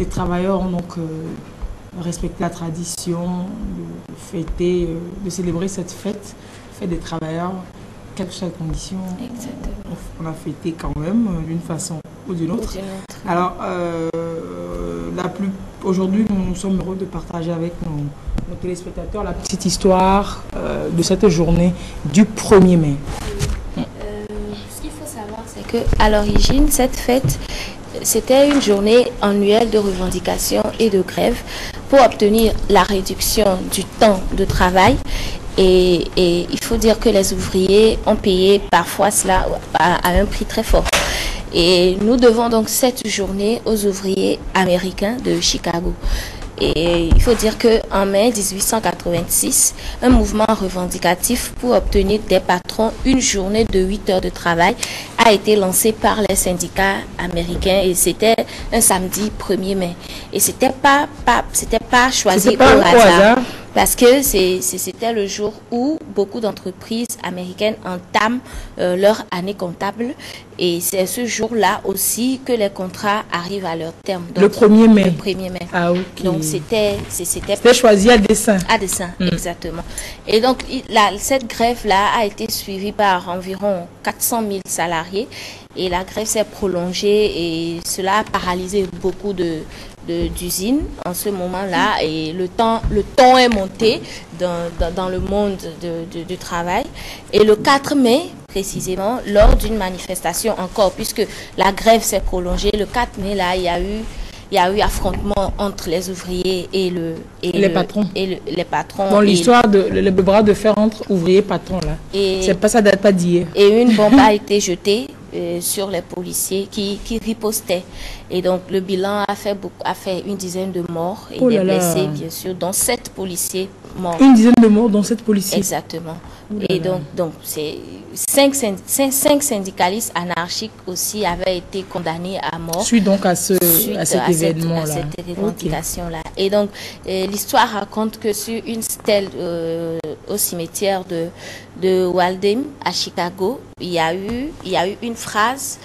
les travailleurs ont donc respecté la tradition de fêter, de célébrer cette fête des travailleurs, quelles que soient les conditions. Exactement. On a fêté quand même d'une façon ou d'une autre. Alors, aujourd'hui, nous sommes heureux de partager avec nos téléspectateurs la petite histoire de cette journée du 1er mai. Ce qu'il faut savoir, c'est qu'à l'origine, cette fête, c'était une journée annuelle de revendication et de grève pour obtenir la réduction du temps de travail. Et il faut dire que les ouvriers ont payé parfois cela à un prix très fort. Et nous devons donc cette journée aux ouvriers américains de Chicago. Et il faut dire qu'en mai 1886, un mouvement revendicatif pour obtenir des patrons une journée de 8 heures de travail a été lancé par les syndicats américains et c'était un samedi 1er mai. Et c'était pas choisi au hasard. Parce que c'était le jour où beaucoup d'entreprises américaines entament leur année comptable. Et c'est ce jour-là aussi que les contrats arrivent à leur terme. Donc, le 1er mai. Le 1er mai. Ah, ok. Donc c'était choisi à dessein. À dessein, exactement. Et donc cette grève-là a été suivie par environ 400 000 salariés. Et la grève s'est prolongée et cela a paralysé beaucoup d'usines en ce moment-là et le ton est monté dans le monde du travail. Et le 4 mai, précisément, lors d'une manifestation encore, puisque la grève s'est prolongée, le 4 mai, là, il y a eu affrontement entre les ouvriers et les patrons. Dans l'histoire le bras de fer entre ouvriers et patrons, là. C'est pas, ça date pas d'hier. Et une bombe a été jetée sur les policiers qui ripostaient. Et donc le bilan a fait une dizaine de morts et des blessés, bien sûr, dont 7 policiers morts. Une dizaine de morts, dont 7 policiers. Exactement. Et donc c'est 5 syndicalistes anarchiques aussi avaient été condamnés à mort. Suite donc à cet événement-là. À cette revendication-là. Et donc l'histoire raconte que sur une stèle au cimetière de Waldheim à Chicago, il y a eu une phrase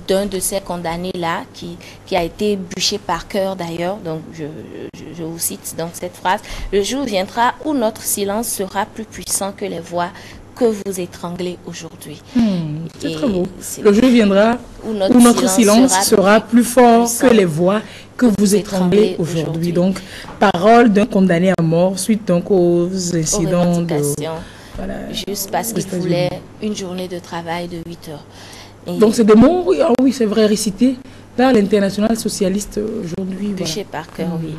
d'un de ces condamnés-là qui a été bûché par cœur d'ailleurs. Donc je vous cite donc cette phrase: le jour viendra où notre silence sera plus puissant que les voix que vous étranglez aujourd'hui. C'est très beau. Le jour viendra où notre silence sera plus fort que les voix que vous étranglez aujourd'hui. Donc, parole d'un condamné à mort suite donc aux incidents juste parce qu'il voulait une journée de travail de 8 heures. Donc c'est des mots, oui, c'est vrai, récités par l'Internationale socialiste aujourd'hui. Bûché par cœur, oui.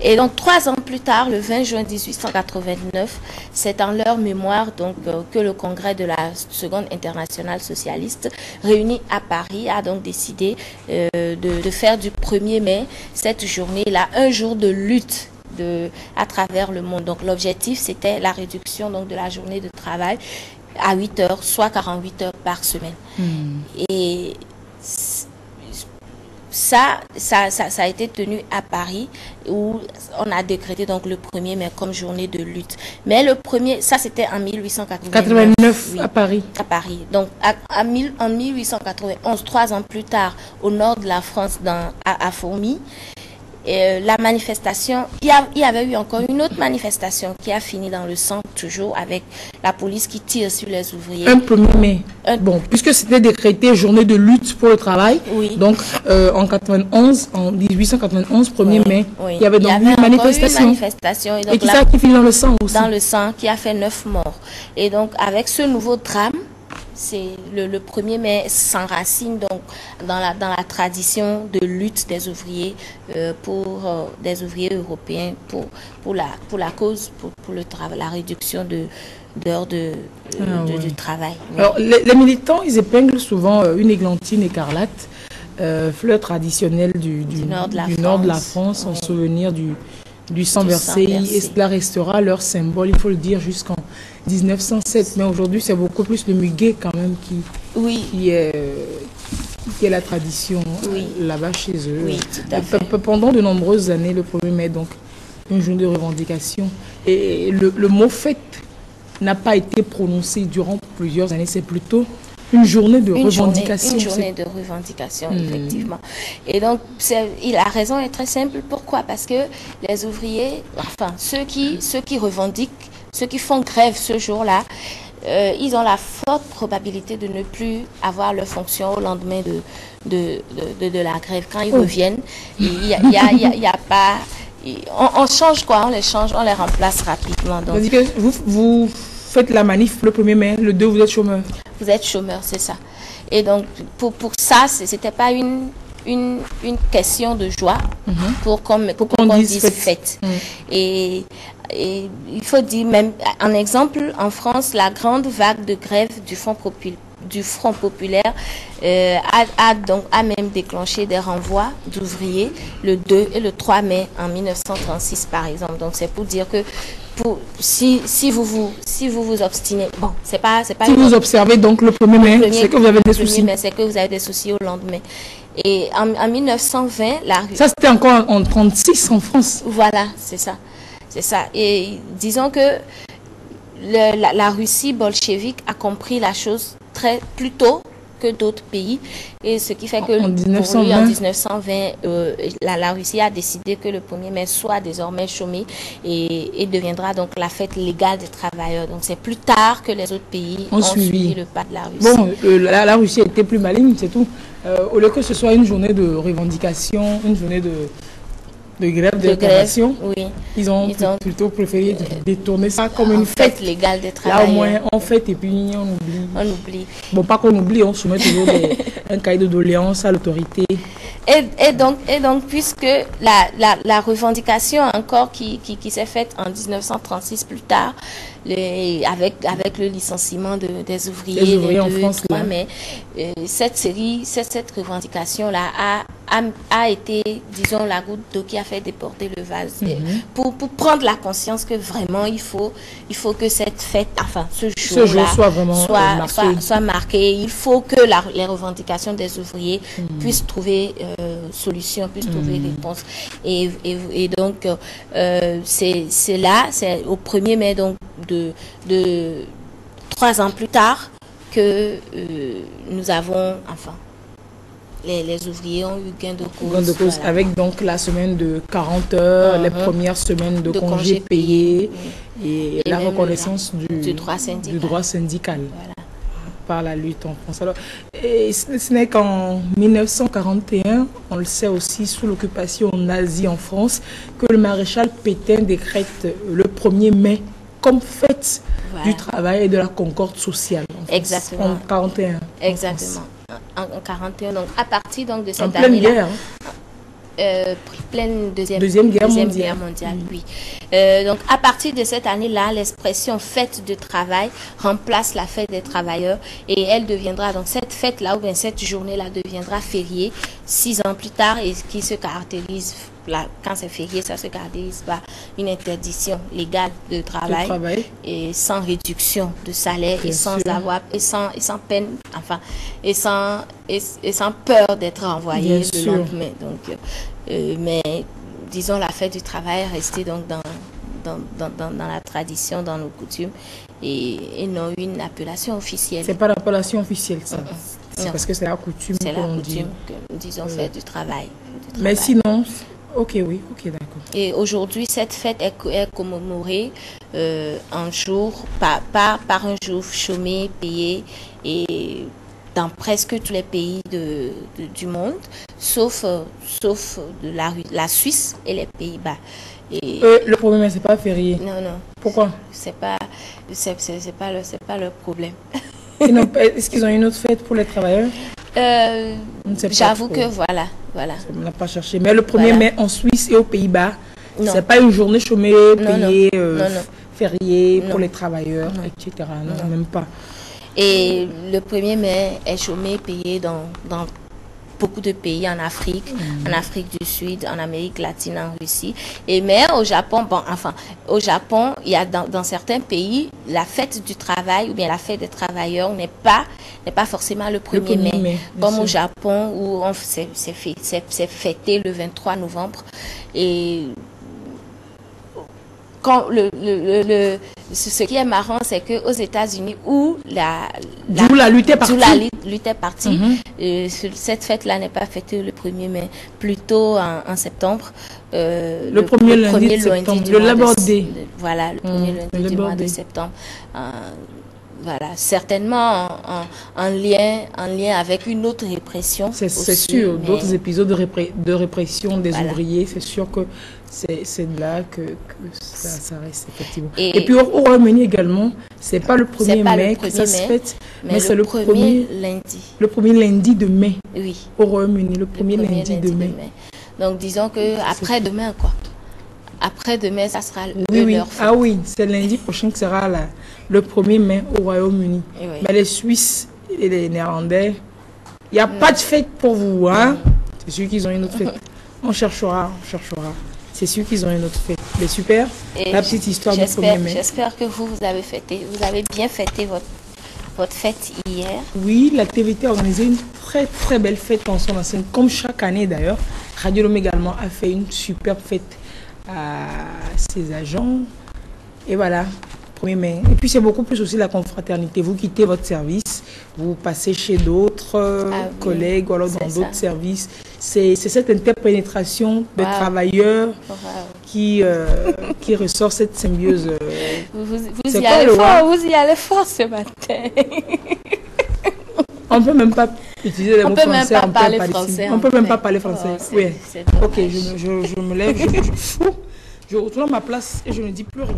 Et donc 3 ans plus tard, le 20 juin 1889, c'est en leur mémoire donc que le congrès de la Seconde Internationale socialiste, réuni à Paris, a donc décidé de faire du 1er mai cette journée-là un jour de lutte à travers le monde. Donc l'objectif, c'était la réduction donc de la journée de travail à 8 heures, soit 48 heures par semaine. Et ça a été tenu à Paris, où on a décrété donc le 1er mai comme journée de lutte. Mais le premier, ça c'était en 1889. Oui, à Paris. À Paris. Donc en 1891, 3 ans plus tard, au nord de la France, à Fourmies, la manifestation, il y avait eu encore une autre manifestation qui a fini dans le sang, toujours avec la police qui tire sur les ouvriers. Un 1er mai. Bon, puisque c'était décrété journée de lutte pour le travail, donc en 1891, 1er mai, il y avait donc une manifestation. Et qui finit dans le sang aussi. Dans le sang, qui a fait 9 morts. Et donc, avec ce nouveau drame, c'est le 1er mai s'enracine donc dans la tradition de lutte des ouvriers des ouvriers européens pour la cause, pour le travail, la réduction d'heures de travail. Alors les militants, ils épinglent souvent une églantine écarlate, fleur traditionnelle du nord de la France, en souvenir du sang versé, et cela restera leur symbole, il faut le dire, jusqu'en 1907. Mais aujourd'hui, c'est beaucoup plus le muguet quand même qui est la tradition là-bas chez eux. Oui, tout à fait. Pendant de nombreuses années, le 1er mai, donc, une journée de revendication. Et le mot fête n'a pas été prononcé durant plusieurs années. C'est plutôt Une journée de revendication. Une journée de revendication, effectivement. Et donc, la raison est très simple. Pourquoi? Parce que les ouvriers, enfin, ceux qui revendiquent, ceux qui font grève ce jour-là, ils ont la forte probabilité de ne plus avoir leur fonction au lendemain de la grève. Quand ils reviennent, il y a pas... On change quoi? On les change, on les remplace rapidement. Donc, c'est-à-dire que vous faites la manif le 1er mai, le 2, vous êtes chômeur. Vous êtes chômeur, c'est ça. Et donc, pour ça, c'était pas une question de joie pour qu'on dise fête. Et il faut dire, même un exemple, en France, la grande vague de grève du Front populaire a même déclenché des renvois d'ouvriers le 2 et le 3 mai en 1936, par exemple. Donc, c'est pour dire que si vous vous obstinez, bon, c'est pas si vous observez donc le 1er mai, c'est que vous avez des soucis. C'est que vous avez des soucis au lendemain. Et en 1920, ça c'était encore en 36 en France. Voilà, c'est ça. C'est ça. Et disons que la Russie bolchevique a compris la chose plus tôt que d'autres pays. Et ce qui fait que en 1920, la Russie a décidé que le 1er mai soit désormais chômé et deviendra donc la fête légale des travailleurs. Donc c'est plus tard que les autres pays ont suivi le pas de la Russie. Bon, la Russie était plus maligne, c'est tout. Au lieu que ce soit une journée de revendication, une journée de grève, de réclamation, oui. Ils ont plutôt préféré détourner ça comme une fête légale des travailleurs. Là au moins on fête et puis on oublie. On oublie. Bon, pas qu'on oublie, on soumet toujours un cahier de doléances à l'autorité. Et donc puisque la revendication encore qui s'est faite en 1936 plus tard, avec le licenciement des ouvriers en France, mais cette revendication-là a été, disons, la goutte d'eau qui a fait déborder le vase. Pour prendre la conscience que vraiment il faut que cette fête, enfin ce jour soit vraiment marqué. Il faut que les revendications des ouvriers puissent trouver solution, puissent trouver réponse. Et donc c'est au 1er mai donc de 3 ans plus tard que nous avons, enfin, les ouvriers ont eu gain de cause. Voilà. Avec donc la semaine de 40 heures, les premières semaines de congés payés et la reconnaissance du droit syndical. Voilà. Par la lutte en France. Alors, ce n'est qu'en 1941, on le sait aussi, sous l'occupation nazie en France, que le maréchal Pétain décrète le 1er mai comme fête du travail et de la concorde sociale. Exactement. En 1941. Exactement. En 1941, donc à partir donc de cette année-là. En pleine guerre. Pleine deuxième guerre mondiale, oui. Donc à partir de cette année-là, l'expression fête de travail remplace la fête des travailleurs et elle deviendra, donc cette fête-là ou bien cette journée-là deviendra fériée 6 ans plus tard et qui se caractérise, quand c'est férié, ça se caractérise par une interdiction légale de travail et sans réduction de salaire et sans peine, enfin, et sans peur d'être envoyé le lendemain. Donc, mais disons la fête du travail est restée donc dans la tradition, dans nos coutumes et non une appellation officielle. C'est pas l'appellation officielle, ça. C'est parce que c'est la coutume. C'est la coutume que disons fête du travail. Mais sinon, ok, d'accord. Et aujourd'hui, cette fête est commémorée un jour par un jour chômé, payé et dans presque tous les pays du monde, sauf la Suisse et les Pays-Bas. Le problème, c'est pas férié. Non. Pourquoi? C'est pas le problème. Est-ce qu'ils ont une autre fête pour les travailleurs? J'avoue que voilà. On n'a pas cherché. Mais le 1er mai en Suisse et aux Pays-Bas, c'est pas une journée chômée, payée, fériée pour les travailleurs, etc. Non, même pas. Et le 1er mai est chômé, payé dans beaucoup de pays en Afrique du Sud, en Amérique latine, en Russie. Mais au Japon, il y a dans certains pays, la fête du travail ou bien la fête des travailleurs n'est pas forcément le 1er mai. Comme au Japon où c'est fêté le 23 novembre. Et ce qui est marrant, c'est qu'aux États-Unis, où la lutte est partie, cette fête-là n'est pas fêtée le 1er mai, plutôt en septembre. Le premier lundi de septembre, le Labor Day. Voilà, le premier lundi du mois de septembre. Voilà, certainement en lien avec une autre répression. C'est sûr, d'autres épisodes de répression des ouvriers, c'est sûr que c'est là que ça reste effectivement. Et puis au Royaume-Uni également, c'est pas le 1er mai que ça se fête, mais c'est le premier lundi. Le premier lundi de mai. Oui. Au Royaume-Uni, le premier lundi de mai. Donc disons que après-demain, quoi. Après-demain, ça sera leur fête. Ah oui, c'est lundi prochain que sera le 1er mai au Royaume-Uni. Oui. Mais les Suisses et les Néerlandais, il n'y a pas de fête pour vous, hein? C'est sûr qu'ils ont une autre fête. On cherchera. C'est sûr qu'ils ont une autre fête. Mais super, la petite histoire du 1er mai. J'espère que vous avez bien fêté votre fête hier. Oui, la TVT a organisé une très très belle fête en son enceinte, comme chaque année d'ailleurs. Radio Lom également a fait une superbe fête à ses agents. Et voilà, 1er mai. Et puis c'est beaucoup plus aussi la confraternité. Vous quittez votre service, vous passez chez d'autres collègues ou alors dans d'autres services. C'est cette interpénétration de travailleurs qui ressort cette symbiose. Vous y allez fort ce matin. On ne peut même pas utiliser les mots français. On ne peut même pas parler français. Oui. Ok, je me lève, je retourne à ma place et je ne dis plus rien.